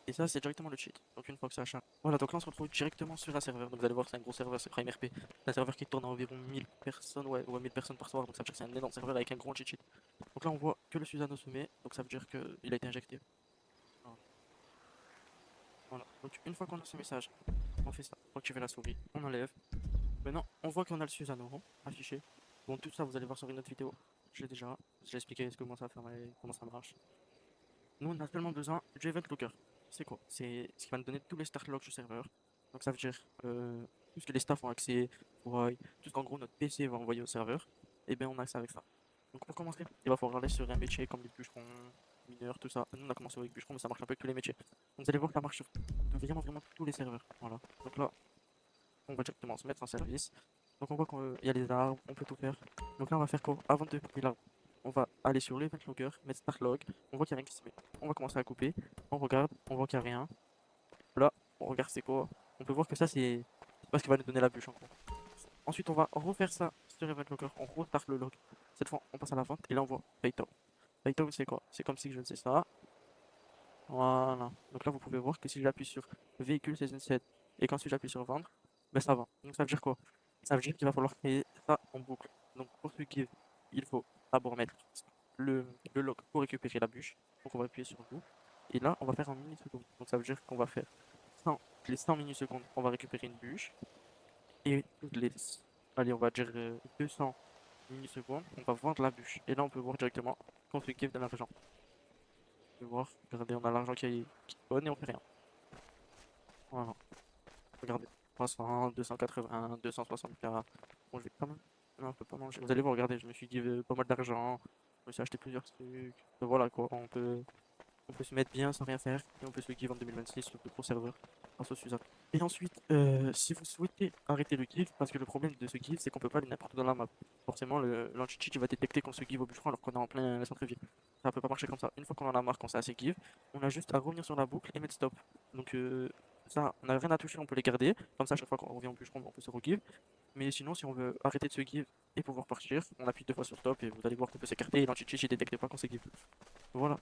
Et ça, c'est directement le cheat. Donc une fois que ça charge. Voilà, donc là on se retrouve directement sur un serveur. Donc vous allez voir, c'est un gros serveur, c'est Prime RP. C'est un serveur qui tourne à environ 1000 personnes, ouais, 1000 personnes par soir. Donc ça veut dire que c'est un énorme serveur avec un gros cheat sheet. Donc là on voit que le Susano se met, donc ça veut dire qu'il a été injecté. Voilà. Voilà. Donc une fois qu'on a ce message, on fait ça. On active la souris, on enlève. Maintenant, on voit qu'on a le Susano affiché. Bon, tout ça, vous allez voir sur une autre vidéo. J'ai expliqué comment ça, comment ça marche. Nous, on a seulement besoin du event logger. C'est quoi? C'est ce qui va nous donner tous les start logs du serveur. Donc ça veut dire tout ce que les staffs ont accès, ouais, tout ce qu'en gros notre PC va envoyer au serveur, et bien on a accès avec ça. Donc pour commencer, il va falloir aller sur un métier comme les bûcherons, mineurs, tout ça. Nous on a commencé avec bûcherons, mais ça marche un peu avec tous les métiers. Donc vous allez voir que ça marche sur vraiment tous les serveurs. Voilà. Donc là, on va directement se mettre en service. Donc on voit qu'il y a les arbres, on peut tout faire. Donc là on va faire quoi? Avant de couper l'arbre, on va aller sur l'event logger, mettre start log, on voit qu'il n'y a rien qui se met. On va commencer à couper, on regarde, on voit qu'il n'y a rien. Là, on regarde c'est quoi. On peut voir que ça c'est pas ce qui va nous donner la bûche en gros. Ensuite on va refaire ça sur event logger, on restart le log. Cette fois on passe à la vente et là on voit paytown. Paytown c'est quoi? C'est comme si je ne sais ça. Voilà. Donc là vous pouvez voir que si j'appuie sur véhicule season 7 et qu'ensuite j'appuie sur vendre, ben ça vend. Donc ça veut dire quoi? Ça veut dire qu'il va falloir créer ça en boucle. Donc pour ce give, il faut d'abord mettre le lock pour récupérer la bûche. Donc on va appuyer sur vous. Et là, on va faire en millisecondes. Donc ça veut dire qu'on va faire 100, les 100 millisecondes, on va récupérer une bûche. Et toutes les, allez, on va dire 200 millisecondes, on va vendre la bûche. Et là, on peut voir directement qu'on se give de l'argent. On peut voir, regardez, on a l'argent qui donne et on fait rien. Voilà, regardez. 300, 280, 260K. Bon, je vais quand même. Non, je peux pas manger. Vous allez voir, regardez, je me suis give pas mal d'argent. Je me suis acheté plusieurs trucs. Voilà quoi, on peut se mettre bien sans rien faire et on peut se give en 2026 sur le gros serveur grâce au Suzanne. Et ensuite, si vous souhaitez arrêter le give, parce que le problème de ce give, c'est qu'on peut pas aller n'importe où dans la map. Forcément, l'anti-cheat il va détecter qu'on se give au bûcheron alors qu'on est en plein centre-ville. Ça peut pas marcher comme ça. Une fois qu'on en a marre, qu'on s'est assez give, on a juste à revenir sur la boucle et mettre stop. Donc ça, on n'a rien à toucher, on peut les garder. Comme ça, à chaque fois qu'on revient au bûcheron, on peut se re-give. Mais sinon, si on veut arrêter de se give et pouvoir partir, on appuie deux fois sur stop et vous allez voir qu'on peut s'écarter et l'anti-cheat il détecte pas qu'on se give. Voilà.